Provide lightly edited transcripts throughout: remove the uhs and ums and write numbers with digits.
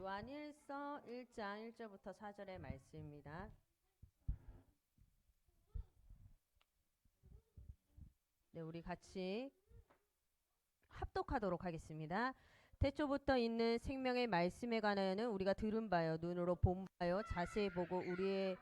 요한일서 1장 1절부터 4절의 말씀입니다. 네, 우리 같이 합독하도록 하겠습니다. 태초부터 있는 생명의 말씀에 관하여는 우리가 들은 바요, 눈으로 본 바요, 자세히 보고 우리의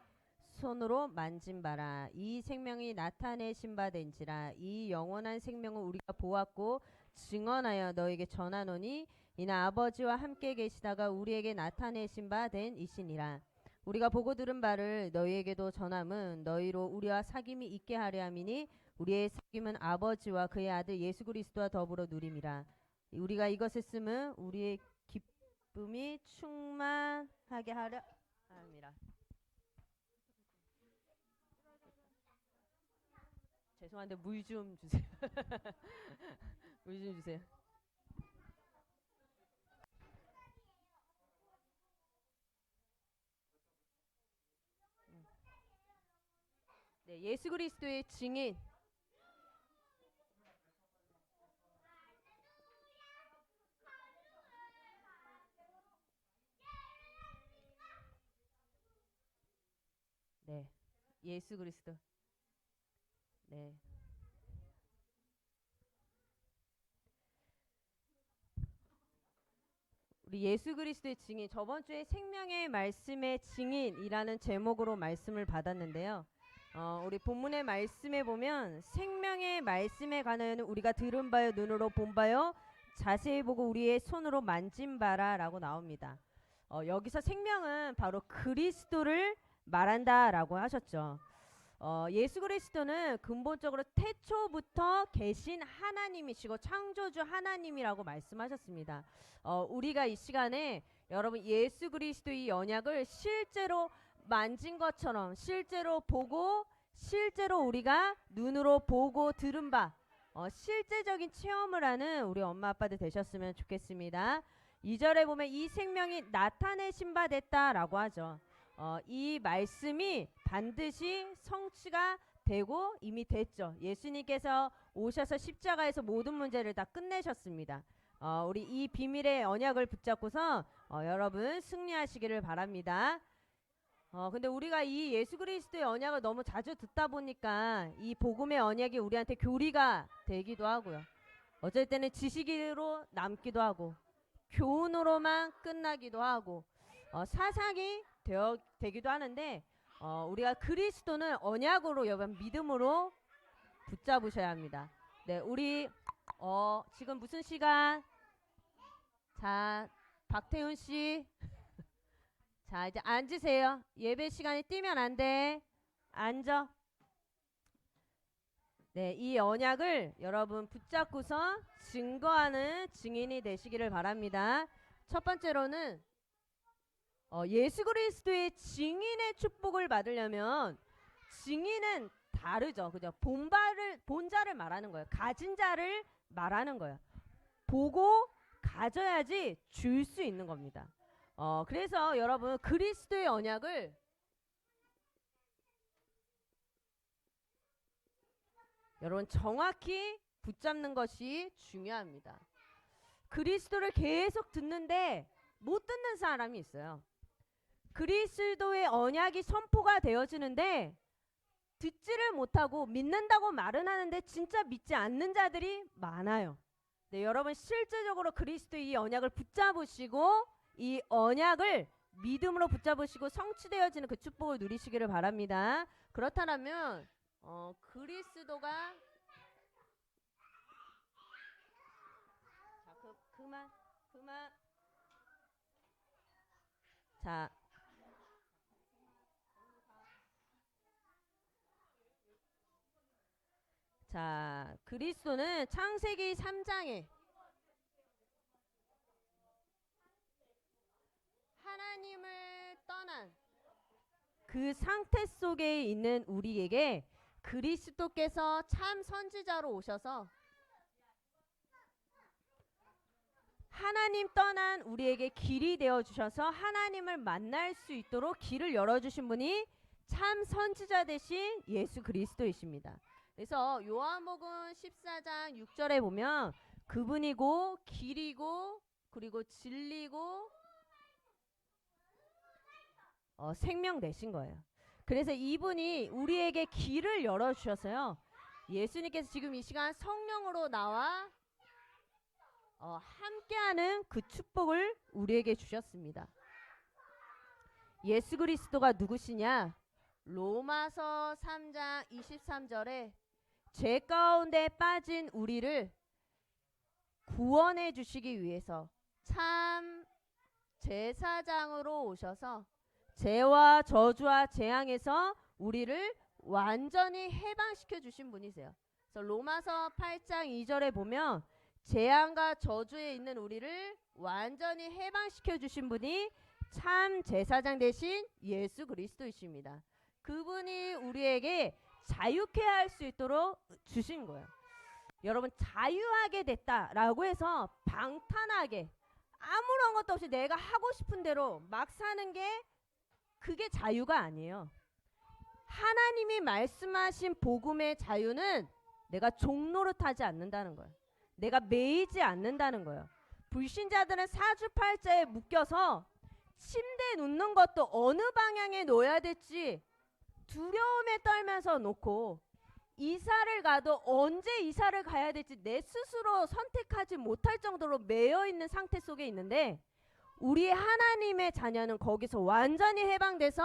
손으로 만진 바라. 이 생명이 나타내신 바 된지라. 이 영원한 생명을 우리가 보았고 증언하여 너에게 전하노니 이는 아버지와 함께 계시다가 우리에게 나타내신 바 된 이시니라. 우리가 보고 들은 바를 너희에게도 전함은 너희로 우리와 사귐이 있게 하려 함이니 우리의 사귐은 아버지와 그의 아들 예수 그리스도와 더불어 누림이라. 우리가 이것을 쓰면 우리의 기쁨이 충만하게 하려 함이라. 죄송한데 물 좀 주세요. 물 좀 주세요. 네, 예수 그리스도의 증인. 네, 예수 그리스도. 네. 우리 예수 그리스도의 증인, 저번 주에 생명의 말씀의 증인이라는 제목으로 말씀을 받았는데요. 우리 본문의 말씀에 보면 생명의 말씀에 관하여는 우리가 들은 바요, 눈으로 본 바요, 자세히 보고 우리의 손으로 만진 바라 라고 나옵니다. 여기서 생명은 바로 그리스도를 말한다라고 하셨죠. 예수 그리스도는 근본적으로 태초부터 계신 하나님이시고 창조주 하나님이라고 말씀하셨습니다. 우리가 이 시간에 여러분 예수 그리스도의 언약을 실제로 만진 것처럼 실제로 보고 실제로 우리가 눈으로 보고 들은 바 실제적인 체험을 하는 우리 엄마 아빠들 되셨으면 좋겠습니다. 2절에 보면 이 생명이 나타내신 바 됐다라고 하죠. 이 말씀이 반드시 성취가 되고 이미 됐죠. 예수님께서 오셔서 십자가에서 모든 문제를 다 끝내셨습니다. 우리 이 비밀의 언약을 붙잡고서 여러분 승리하시기를 바랍니다. 근데 우리가 이 예수 그리스도의 언약을 너무 자주 듣다 보니까 이 복음의 언약이 우리한테 교리가 되기도 하고요. 어쩔 때는 지식으로 남기도 하고 교훈으로만 끝나기도 하고 사상이 되기도 하는데 우리가 그리스도는 언약으로 여러분 믿음으로 붙잡으셔야 합니다. 네, 우리 지금 무슨 시간? 자, 박태훈 씨. 자, 이제 앉으세요. 예배 시간이 뛰면 안 돼. 앉아. 네, 이 언약을 여러분 붙잡고서 증거하는 증인이 되시기를 바랍니다. 첫 번째로는 예수 그리스도의 증인의 축복을 받으려면 증인은 다르죠. 그죠? 본자를 말하는 거예요. 가진 자를 말하는 거예요. 보고 가져야지 줄 수 있는 겁니다. 그래서 여러분 그리스도의 언약을 여러분 정확히 붙잡는 것이 중요합니다. 그리스도를 계속 듣는데 못 듣는 사람이 있어요. 그리스도의 언약이 선포가 되어지는데 듣지를 못하고 믿는다고 말은 하는데 진짜 믿지 않는 자들이 많아요. 네, 여러분 실제적으로 그리스도의 이 언약을 붙잡으시고 이 언약을 믿음으로 붙잡으시고 성취되어지는 그 축복을 누리시기를 바랍니다. 그렇다면 그리스도가 자, 그만 자, 그리스도는 창세기 3장에 하나님을 떠난 그 상태 속에 있는 우리에게 그리스도께서 참 선지자로 오셔서 하나님 떠난 우리에게 길이 되어 주셔서 하나님을 만날 수 있도록 길을 열어주신 분이 참 선지자 되신 예수 그리스도이십니다. 그래서 요한복음 14장 6절에 보면 그분이고 길이고 그리고 진리고 생명 되신 거예요. 그래서 이분이 우리에게 길을 열어주셔서요. 예수님께서 지금 이 시간 성령으로 나와 함께하는 그 축복을 우리에게 주셨습니다. 예수 그리스도가 누구시냐? 로마서 3장 23절에 죄 가운데 빠진 우리를 구원해 주시기 위해서 참 제사장으로 오셔서 죄와 저주와 재앙에서 우리를 완전히 해방시켜 주신 분이세요. 그래서 로마서 8장 2절에 보면 재앙과 저주에 있는 우리를 완전히 해방시켜 주신 분이 참 제사장 되신 예수 그리스도이십니다. 그분이 우리에게 자유케 할 수 있도록 주신 거예요. 여러분, 자유하게 됐다라고 해서 방탄하게 아무런 것도 없이 내가 하고 싶은 대로 막 사는 게 그게 자유가 아니에요. 하나님이 말씀하신 복음의 자유는 내가 종노릇하지 않는다는 거예요. 내가 매이지 않는다는 거예요. 불신자들은 사주팔자에 묶여서 침대에 눕는 것도 어느 방향에 놓여야 될지 두려움에 떨면서 놓고, 이사를 가도 언제 이사를 가야 될지 내 스스로 선택하지 못할 정도로 매여 있는 상태 속에 있는데, 우리 하나님의 자녀는 거기서 완전히 해방돼서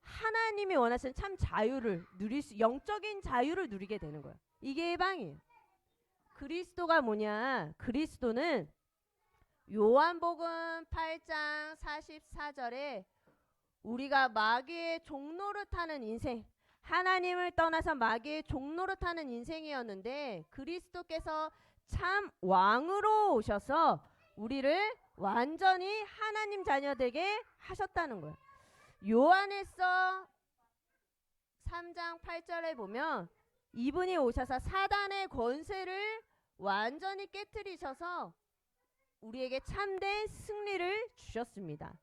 하나님이 원하시는 참 자유를 누릴 수, 영적인 자유를 누리게 되는 거예요. 이게 해방이에요. 그리스도가 뭐냐? 그리스도는 요한복음 8장 44절에 우리가 마귀의 종노릇하는 인생, 하나님을 떠나서 마귀의 종노릇하는 인생이었는데 그리스도께서 참 왕으로 오셔서 우리를 완전히 하나님 자녀 되게 하셨다는 거예요. 요한에서 3장 8절에 보면 이분이 오셔서 사단의 권세를 완전히 깨트리셔서 우리에게 참된 승리를 주셨습니다.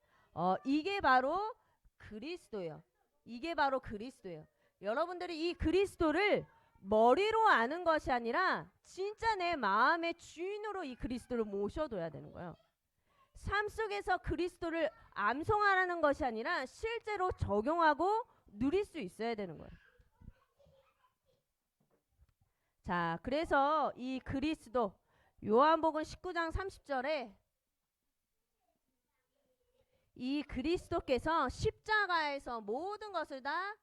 이게 바로 그리스도예요. 이게 바로 그리스도예요. 여러분들이 이 그리스도를 머리로 아는 것이 아니라 진짜 내 마음의 주인으로 이 그리스도를 모셔둬야 되는 거예요. 삶 속에서 그리스도를 암송하라는 것이 아니라 실제로 적용하고 누릴 수 있어야 되는 거예요. 자, 그래서 이 그리스도, 요한복음 19장 30절에 이 그리스도께서 십자가에서 모든 것을 다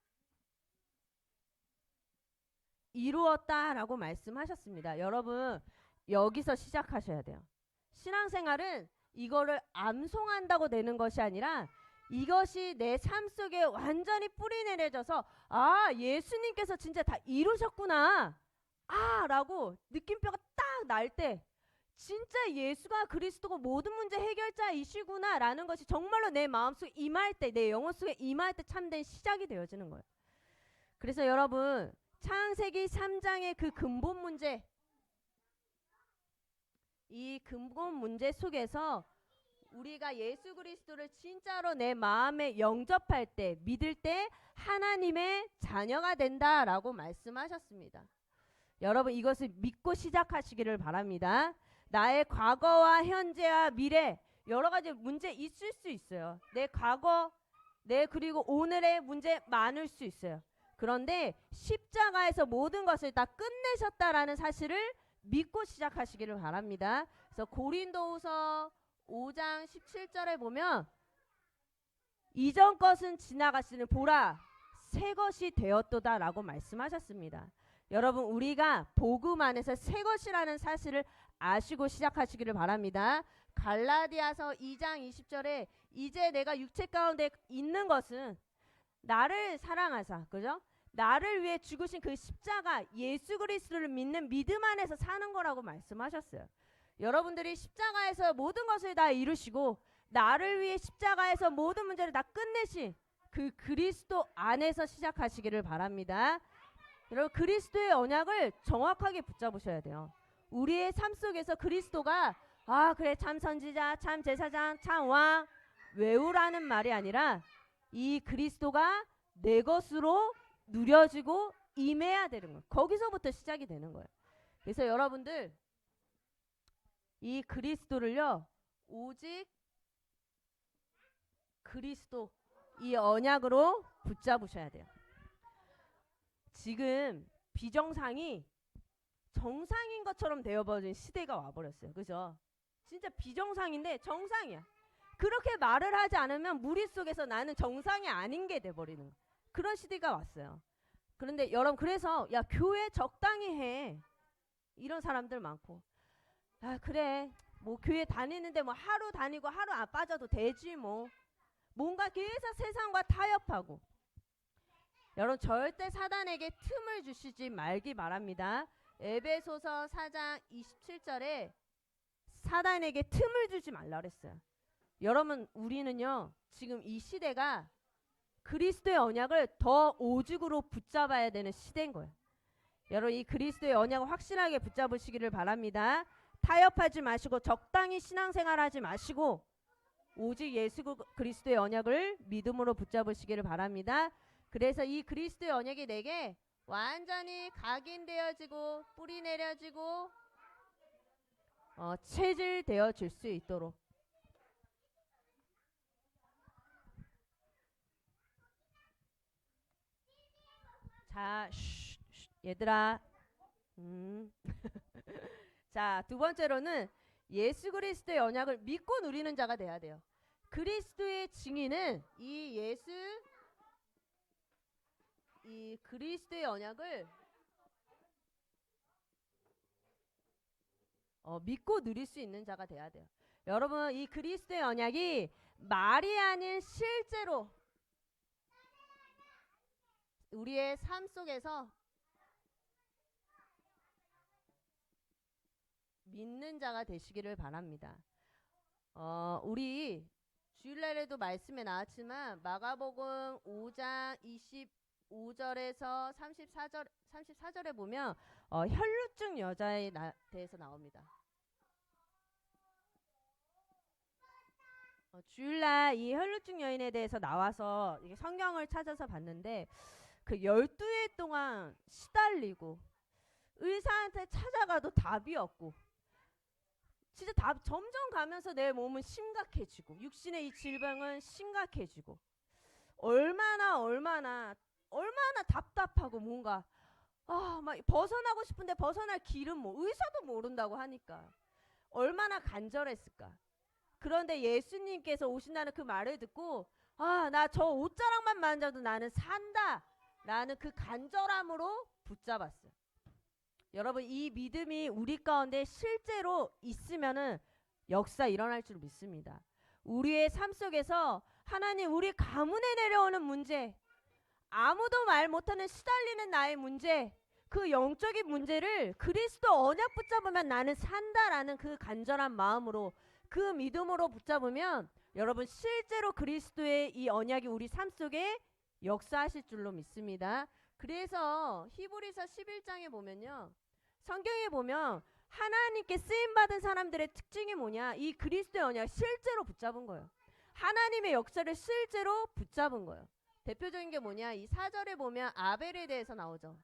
이루었다라고 말씀하셨습니다. 여러분, 여기서 시작하셔야 돼요. 신앙생활은 이거를 암송한다고 되는 것이 아니라 이것이 내 삶 속에 완전히 뿌리 내려져서, 아, 예수님께서 진짜 다 이루셨구나, 아 라고 느낌표가 딱 날 때, 진짜 예수가 그리스도가 모든 문제 해결자이시구나 라는 것이 정말로 내 마음속에 임할 때, 내 영혼 속에 임할 때 참된 시작이 되어지는 거예요. 그래서 여러분, 창세기 3장의 그 근본 문제, 이 근본 문제 속에서 우리가 예수 그리스도를 진짜로 내 마음에 영접할 때, 믿을 때 하나님의 자녀가 된다라고 말씀하셨습니다. 여러분, 이것을 믿고 시작하시기를 바랍니다. 나의 과거와 현재와 미래 여러 가지 문제 있을 수 있어요. 내 과거, 그리고 오늘의 문제 많을 수 있어요. 그런데 십자가에서 모든 것을 다 끝내셨다라는 사실을 믿고 시작하시기를 바랍니다. 그래서 고린도후서 5장 17절에 보면 이전 것은 지나갔으니 보라 새 것이 되었도다라고 말씀하셨습니다. 여러분, 우리가 복음 안에서 새 것이라는 사실을 아시고 시작하시기를 바랍니다. 갈라디아서 2장 20절에 이제 내가 육체 가운데 있는 것은 나를 사랑하사, 그죠? 나를 위해 죽으신 그 십자가 예수 그리스도를 믿는 믿음 안에서 사는 거라고 말씀하셨어요. 여러분들이 십자가에서 모든 것을 다 이루시고 나를 위해 십자가에서 모든 문제를 다 끝내신 그 그리스도 안에서 시작하시기를 바랍니다. 여러분, 그리스도의 언약을 정확하게 붙잡으셔야 돼요. 우리의 삶 속에서 그리스도가 아 그래 참 선지자, 참 제사장, 참 왕 외우라는 말이 아니라 이 그리스도가 내 것으로 누려지고 임해야 되는 거예요. 거기서부터 시작이 되는 거예요. 그래서 여러분들 이 그리스도를요 오직 그리스도 이 언약으로 붙잡으셔야 돼요. 지금 비정상이 정상인 것처럼 되어버린 시대가 와버렸어요. 그죠? 진짜 비정상인데 정상이야. 그렇게 말을 하지 않으면 무리 속에서 나는 정상이 아닌 게 돼버리는 그런 시대가 왔어요. 그런데 여러분, 그래서 야, 교회 적당히 해, 이런 사람들 많고, 아 그래 뭐 교회 다니는데 뭐 하루 다니고 하루 안 빠져도 되지 뭐, 뭔가 계속 세상과 타협하고. 여러분, 절대 사단에게 틈을 주시지 말기 바랍니다. 에베소서 4장 27절에 사단에게 틈을 주지 말라 그랬어요. 여러분, 우리는요 지금 이 시대가 그리스도의 언약을 더 오죽으로 붙잡아야 되는 시대인 거예요. 여러분, 이 그리스도의 언약을 확실하게 붙잡으시기를 바랍니다. 타협하지 마시고 적당히 신앙생활하지 마시고 오직 예수 그리스도의 언약을 믿음으로 붙잡으시기를 바랍니다. 그래서 이 그리스도의 언약이 내게 완전히 각인되어지고 뿌리 내려지고 체질되어 질 수 있도록. 자, 얘들아. 자, 두 번째로는 예수 그리스도의 언약을 믿고 누리는 자가 돼야 돼요. 그리스도의 증인은 이 그리스도의 언약을 믿고 누릴 수 있는 자가 돼야 돼요. 여러분, 이 그리스도의 언약이 말이 아닌 실제로 우리의 삶 속에서 믿는 자가 되시기를 바랍니다. 우리 주일날에도 말씀에 나왔지만 마가복음 5장 25절에서 34절에 보면 혈루증 여자에 대해서 나옵니다. 주일날 이 혈루증 여인에 대해서 나와서 이게 성경을 찾아서 봤는데, 그 12해 동안 시달리고 의사한테 찾아가도 답이 없고, 진짜 점점 가면서 내 몸은 심각해지고, 육신의 이 질병은 심각해지고, 얼마나 답답하고, 뭔가 막 벗어나고 싶은데 벗어날 길은 뭐 의사도 모른다고 하니까 얼마나 간절했을까. 그런데 예수님께서 오신다는 그 말을 듣고, 나 저 옷자락만 만져도 나는 산다 라는 그 간절함으로 붙잡았어요. 여러분, 이 믿음이 우리 가운데 실제로 있으면은 역사 일어날 줄 믿습니다. 우리의 삶 속에서 하나님, 우리 가문에 내려오는 문제, 아무도 말 못하는 시달리는 나의 문제, 그 영적인 문제를 그리스도 언약 붙잡으면 나는 산다라는 그 간절한 마음으로, 그 믿음으로 붙잡으면 여러분, 실제로 그리스도의 이 언약이 우리 삶 속에 역사하실 줄로 믿습니다. 그래서 히브리서 11장에 보면요, 성경에 보면 하나님께 쓰임받은 사람들의 특징이 뭐냐, 이 그리스도의 언약 실제로 붙잡은 거예요. 하나님의 역사를 실제로 붙잡은 거예요. 대표적인 게 뭐냐, 이 4절에 보면 아벨에 대해서 나오죠.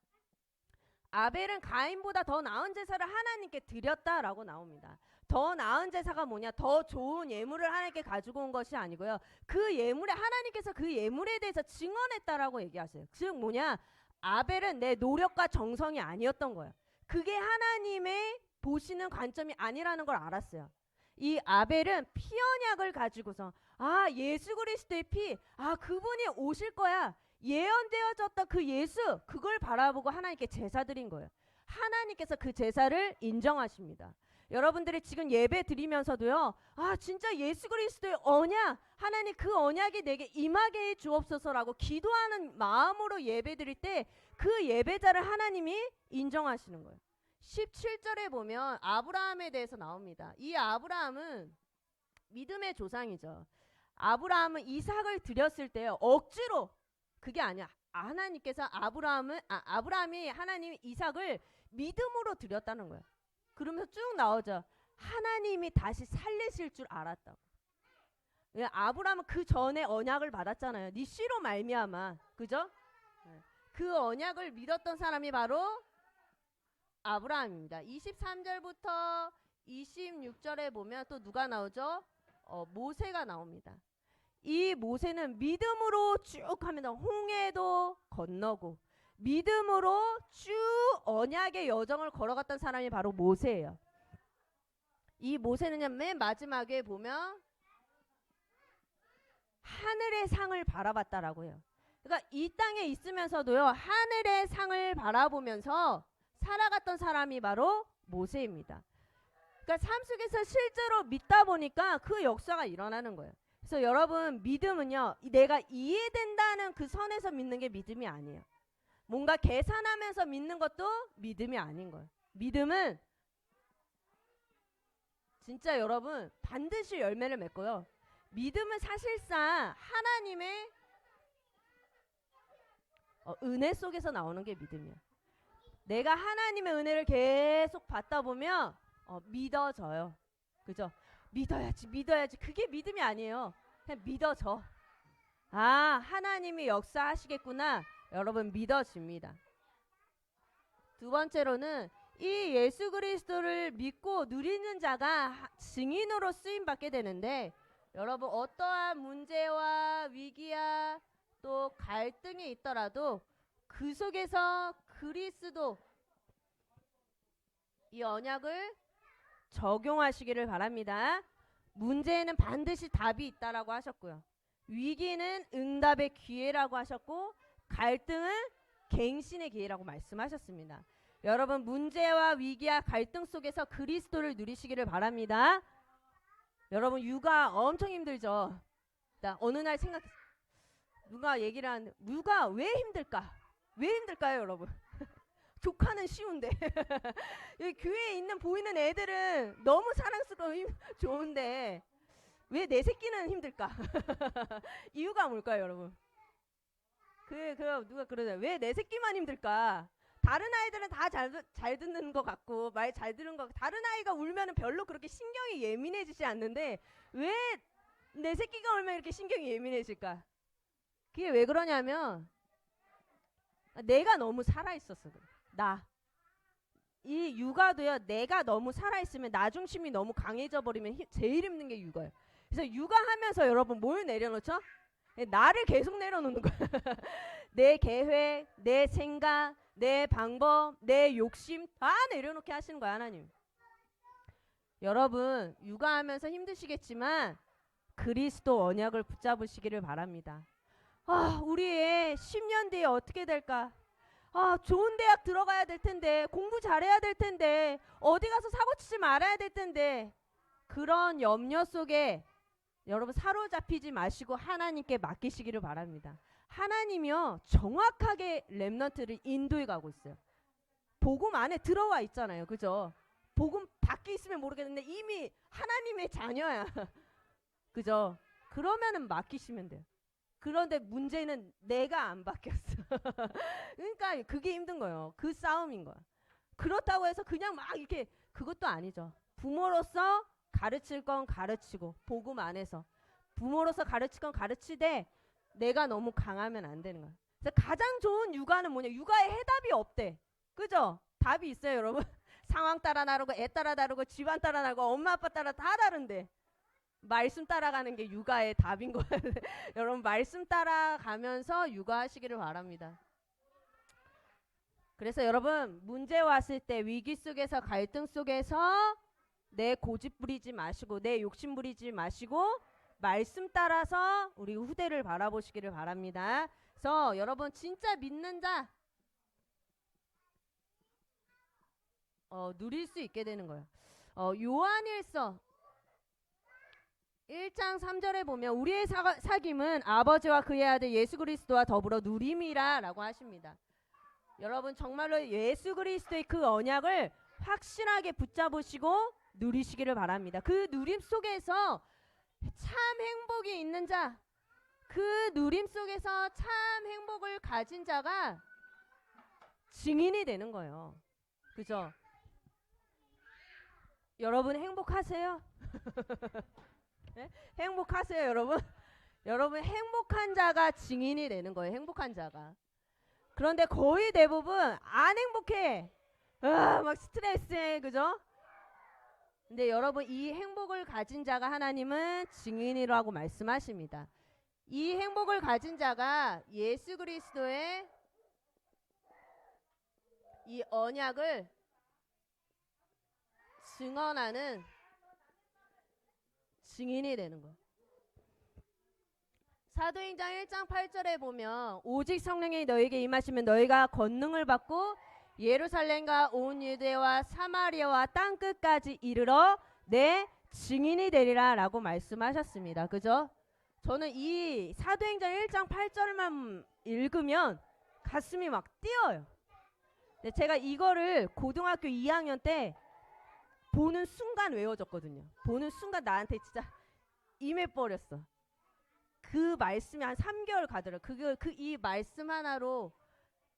아벨은 가인보다 더 나은 제사를 하나님께 드렸다라고 나옵니다. 더 나은 제사가 뭐냐, 더 좋은 예물을 하나님께 가지고 온 것이 아니고요, 그 예물에 하나님께서 그 예물에 대해서 증언했다라고 얘기하세요. 즉 뭐냐, 아벨은 내 노력과 정성이 아니었던 거예요. 그게 하나님의 보시는 관점이 아니라는 걸 알았어요. 이 아벨은 피 언약을 가지고서 예수 그리스도의 피, 그분이 오실 거야, 예언되어졌던 그 예수, 그걸 바라보고 하나님께 제사 드린 거예요. 하나님께서 그 제사를 인정하십니다. 여러분들이 지금 예배 드리면서도요, 진짜 예수 그리스도의 언약, 하나님 그 언약이 내게 임하게 해 주옵소서라고 기도하는 마음으로 예배 드릴 때 그 예배자를 하나님이 인정하시는 거예요. 17절에 보면 아브라함에 대해서 나옵니다. 이 아브라함은 믿음의 조상이죠. 아브라함은 이삭을 드렸을 때 억지로, 그게 아니야. 하나님께서 아브라함이 하나님 이삭을 믿음으로 드렸다는 거예요. 그러면서 쭉 나오죠. 하나님이 다시 살리실 줄 알았다고. 아브라함은 그 전에 언약을 받았잖아요. 네 씨로 말미암아, 그죠? 그 언약을 믿었던 사람이 바로 아브라함입니다. 23절부터 26절에 보면 또 누가 나오죠? 모세가 나옵니다. 이 모세는 믿음으로 쭉 하면 홍해도 건너고 믿음으로 쭉 언약의 여정을 걸어갔던 사람이 바로 모세예요. 이 모세는요, 맨 마지막에 보면 하늘의 상을 바라봤다라고 해요. 그러니까 이 땅에 있으면서도요, 하늘의 상을 바라보면서 살아갔던 사람이 바로 모세입니다. 그러니까 삶 속에서 실제로 믿다 보니까 그 역사가 일어나는 거예요. 그래서 여러분, 믿음은요, 내가 이해된다는 그 선에서 믿는 게 믿음이 아니에요. 뭔가 계산하면서 믿는 것도 믿음이 아닌 거예요. 믿음은 진짜 여러분 반드시 열매를 맺고요. 믿음은 사실상 하나님의 은혜 속에서 나오는 게 믿음이에요. 내가 하나님의 은혜를 계속 받다 보면 믿어져요. 그죠? 믿어야지. 그게 믿음이 아니에요. 그냥 믿어져. 아, 하나님이 역사하시겠구나. 여러분, 믿어집니다. 두 번째로는 이 예수 그리스도를 믿고 누리는 자가 증인으로 쓰임 받게 되는데, 여러분, 어떠한 문제와 위기야 또 갈등이 있더라도 그 속에서 그리스도 이 언약을 적용하시기를 바랍니다. 문제에는 반드시 답이 있다라고 하셨고요. 위기는 응답의 기회라고 하셨고, 갈등은 갱신의 기회라고 말씀하셨습니다. 여러분, 문제와 위기와 갈등 속에서 그리스도를 누리시기를 바랍니다. 여러분, 육아 엄청 힘들죠. 나 어느 날 누가 얘기를 하는데, 육아 왜 힘들까? 왜 힘들까요, 여러분? 조카는 쉬운데 여기 교회에 있는 보이는 애들은 너무 사랑스러워 좋은데 왜 내 새끼는 힘들까? 이유가 뭘까요, 여러분? 누가 그러잖아요. 왜 내 새끼만 힘들까? 다른 아이들은 다 잘 듣는 것 같고 말 잘 들은 것 같고 다른 아이가 울면은 별로 그렇게 신경이 예민해지지 않는데 왜 내 새끼가 울면 이렇게 신경이 예민해질까? 그게 왜 그러냐면 내가 너무 살아있었어. 그래. 이 육아도요, 내가 너무 살아있으면 나 중심이 너무 강해져 버리면 제일 힘든 게 육아예요. 그래서 육아하면서 여러분 뭘 내려놓죠? 나를 계속 내려놓는 거야. 내 계획, 내 생각, 내 방법, 내 욕심 다 내려놓게 하시는 거야, 하나님. 여러분, 육아하면서 힘드시겠지만 그리스도 언약을 붙잡으시기를 바랍니다. 아, 우리 애 10년 뒤에 어떻게 될까? 아, 좋은 대학 들어가야 될 텐데, 공부 잘해야 될 텐데, 어디 가서 사고치지 말아야 될 텐데, 그런 염려 속에 여러분 사로잡히지 마시고 하나님께 맡기시기를 바랍니다. 하나님이요, 정확하게 렘넌트를 인도해 가고 있어요. 복음 안에 들어와 있잖아요. 그죠? 복음 밖에 있으면 모르겠는데 이미 하나님의 자녀야. 그죠? 그러면은 맡기시면 돼요. 그런데 문제는 내가 안 바뀌었어. 그러니까 그게 힘든 거예요. 그 싸움인 거야. 그렇다고 해서 그냥 막 이렇게 그것도 아니죠. 부모로서 가르칠 건 가르치고 복음 안에서 부모로서 가르칠 건 가르치되 내가 너무 강하면 안 되는 거야. 그래서 가장 좋은 육아는 뭐냐? 육아에 해답이 없대. 그죠? 답이 있어요, 여러분. 상황 따라 다르고 애 따라 다르고 집안 따라 다르고 엄마 아빠 따라 다 다른데 말씀 따라가는 게 육아의 답인 거예요. 여러분, 말씀 따라가면서 육아하시기를 바랍니다. 그래서 여러분, 문제 왔을 때 위기 속에서 갈등 속에서 내 고집 부리지 마시고 내 욕심 부리지 마시고 말씀 따라서 우리 후대를 바라보시기를 바랍니다. 그래서 여러분, 진짜 믿는 자 누릴 수 있게 되는 거예요. 요한일서 1장 3절에 보면 우리의 사귐은 아버지와 그의 아들 예수 그리스도와 더불어 누림이라 라고 하십니다. 여러분, 정말로 예수 그리스도의 그 언약을 확실하게 붙잡으시고 누리시기를 바랍니다. 그 누림 속에서 참 행복이 있는 자, 그 누림 속에서 참 행복을 가진 자가 증인이 되는 거예요. 그죠? 여러분 행복하세요? 네? 행복하세요, 여러분? 여러분, 행복한 자가 증인이 되는 거예요. 행복한 자가. 그런데 거의 대부분 안 행복해. 막 스트레스해. 그죠? 근데 여러분, 이 행복을 가진 자가 하나님은 증인이라고 말씀하십니다. 이 행복을 가진 자가 예수 그리스도의 이 언약을 증언하는 증인이 되는 거예요. 사도행전 1장 8절에 보면 오직 성령이 너에게 임하시면 너희가 권능을 받고 예루살렘과 온 유대와 사마리아와 땅끝까지 이르러 내 증인이 되리라 라고 말씀하셨습니다. 그죠? 저는 이 사도행전 1장 8절만 읽으면 가슴이 막 뛰어요. 근데 제가 이거를 고등학교 2학년 때 보는 순간 외워졌거든요. 보는 순간 나한테 진짜 임해버렸어. 그 말씀이 한 3개월 가더라고요. 이 말씀 하나로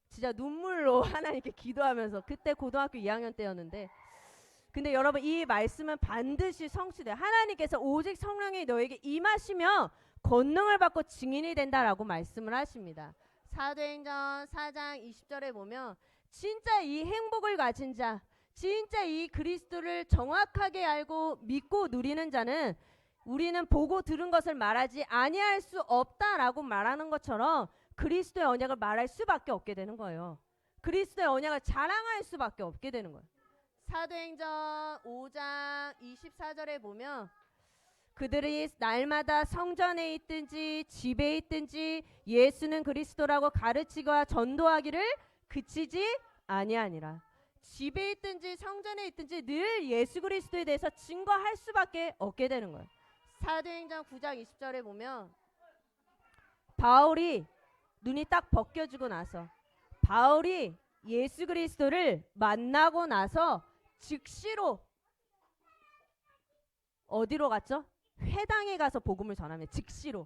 진짜 눈물로 하나님께 기도하면서, 그때 고등학교 2학년 때였는데, 근데 여러분 이 말씀은 반드시 성취돼요. 하나님께서 오직 성령이 너에게 임하시며 권능을 받고 증인이 된다라고 말씀을 하십니다. 사도행전 4장 20절에 보면 진짜 이 행복을 가진 자, 진짜 이 그리스도를 정확하게 알고 믿고 누리는 자는 우리는 보고 들은 것을 말하지 아니할 수 없다라고 말하는 것처럼 그리스도의 언약을 말할 수밖에 없게 되는 거예요. 그리스도의 언약을 자랑할 수밖에 없게 되는 거예요. 사도행전 5장 24절에 보면 그들이 날마다 성전에 있든지 집에 있든지 예수는 그리스도라고 가르치고 전도하기를 그치지 아니하니라. 집에 있든지 성전에 있든지 늘 예수 그리스도에 대해서 증거할 수밖에 없게 되는 거예요. 사도행전 9장 20절에 보면 바울이 눈이 딱 벗겨지고 나서 바울이 예수 그리스도를 만나고 나서 즉시로 어디로 갔죠? 회당에 가서 복음을 전하면 즉시로.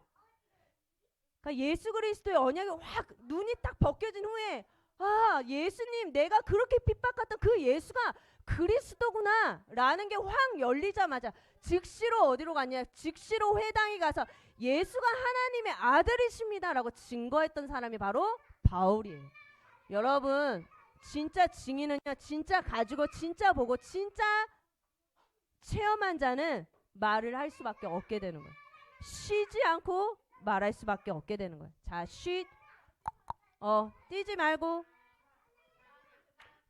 그러니까 예수 그리스도의 언약이 확 눈이 딱 벗겨진 후에 아, 예수님, 내가 그렇게 핍박했던 그 예수가 그리스도구나 라는 게 확 열리자마자 즉시로 어디로 갔냐? 즉시로 회당에 가서 예수가 하나님의 아들이십니다 라고 증거했던 사람이 바로 바울이에요. 여러분, 진짜 증인은요, 진짜 가지고 진짜 보고 진짜 체험한 자는 말을 할 수밖에 없게 되는 거예요. 쉬지 않고 말할 수밖에 없게 되는 거예요. 자, 뛰지 말고.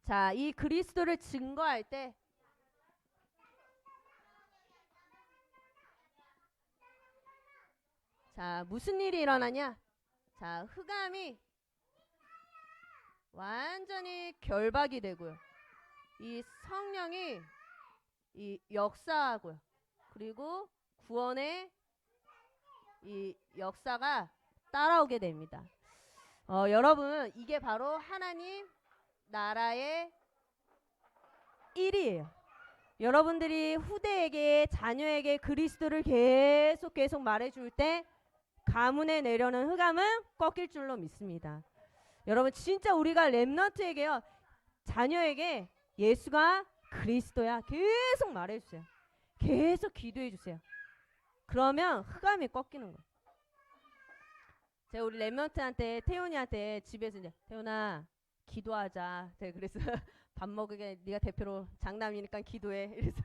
자, 이 그리스도를 증거할 때 자, 무슨 일이 일어나냐? 자, 흑암이 완전히 결박이 되고요. 이 성령이 이 역사하고요. 그리고 구원의 이 역사가 따라오게 됩니다. 여러분, 이게 바로 하나님 나라의 일이에요. 여러분들이 후대에게, 자녀에게 그리스도를 계속 말해줄 때 가문에 내려오는 흑암은 꺾일 줄로 믿습니다. 여러분, 진짜 우리가 렘넌트에게요, 자녀에게 예수가 그리스도야 계속 말해주세요. 계속 기도해주세요. 그러면 흑암이 꺾이는 거예요. 제가 우리 렘넌트한테, 태훈이한테 집에서 이제 태훈아 기도하자. 제가 그래서 밥 먹으게 네가 대표로 장남이니까 기도해. 이래서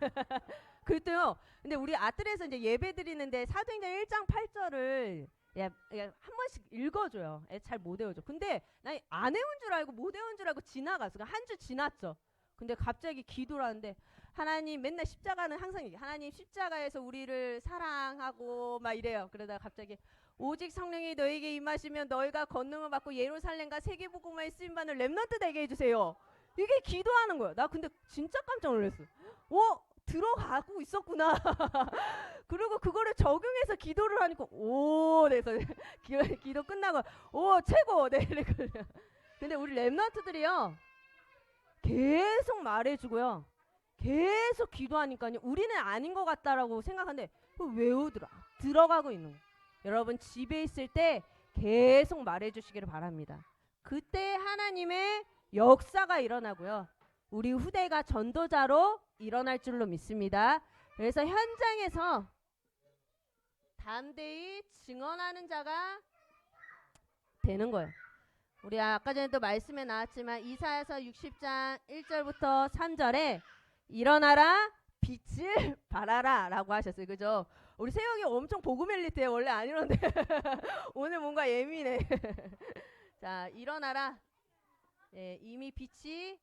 그랬더요. 근데 우리 아뜰에서 이제 예배 드리는데 사도행전 1장 8절을 한 번씩 읽어줘요. 잘 못 외워줘. 근데 나 안 외운 줄 알고 못 외운 줄 알고 지나갔어. 한 주 지났죠. 근데 갑자기 기도를 하는데 하나님, 맨날 십자가는 항상 얘기해. 하나님 십자가에서 우리를 사랑하고 막 이래요. 그러다가 갑자기 오직 성령이 너에게 임하시면 너희가 권능을 받고 예루살렘과 세계복음화에 쓰임받는 렘넌트 되게 해주세요. 이게 기도하는 거야. 나 근데 진짜 깜짝 놀랐어. 들어가고 있었구나. 그리고 그거를 적용해서 기도를 하니까 그래서 기도 끝나고 최고. 네. 근데 우리 렘넌트들이요 계속 말해주고요, 계속 기도하니까요 우리는 아닌 것 같다라고 생각하는데 외우더라. 들어가고 있는 거예요. 여러분, 집에 있을 때 계속 말해주시기를 바랍니다. 그때 하나님의 역사가 일어나고요, 우리 후대가 전도자로 일어날 줄로 믿습니다. 그래서 현장에서 담대히 증언하는 자가 되는 거예요. 우리 아까 전에도 말씀에 나왔지만 이사야서 60장 1절부터 3절에 일어나라 빛을 발하라 라고 하셨어요. 그죠? 우리 세영이 엄청 보그멜리트해. 원래 안 이러는데 오늘 뭔가 예민해. 자, 일어나라. 예, 이미 빛이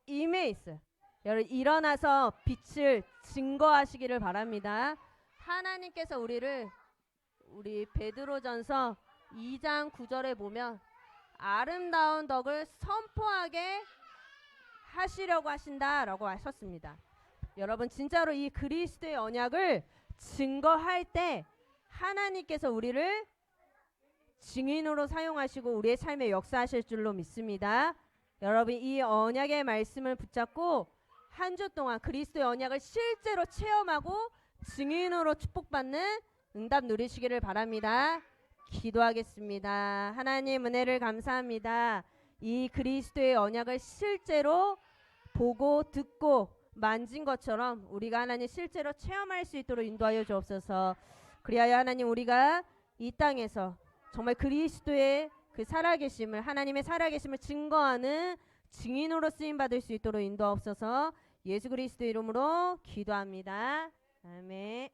임해 있어요. 여러분 일어나서 빛을 증거하시기를 바랍니다. 하나님께서 우리 베드로전서 2장 9절에 보면 아름다운 덕을 선포하게 하시려고 하신다라고 하셨습니다. 여러분 진짜로 이 그리스도의 언약을 증거할 때 하나님께서 우리를 증인으로 사용하시고 우리의 삶에 역사하실 줄로 믿습니다. 여러분 이 언약의 말씀을 붙잡고 한 주 동안 그리스도의 언약을 실제로 체험하고 증인으로 축복받는 응답 누리시기를 바랍니다. 기도하겠습니다. 하나님 은혜를 감사합니다. 이 그리스도의 언약을 실제로 보고 듣고 만진 것처럼 우리가 하나님 실제로 체험할 수 있도록 인도하여 주옵소서. 그리하여 하나님 우리가 이 땅에서 정말 그리스도의 그 살아계심을 하나님의 살아계심을 증거하는 증인으로 쓰임받을 수 있도록 인도하옵소서. 예수 그리스도 이름으로 기도합니다. 아멘.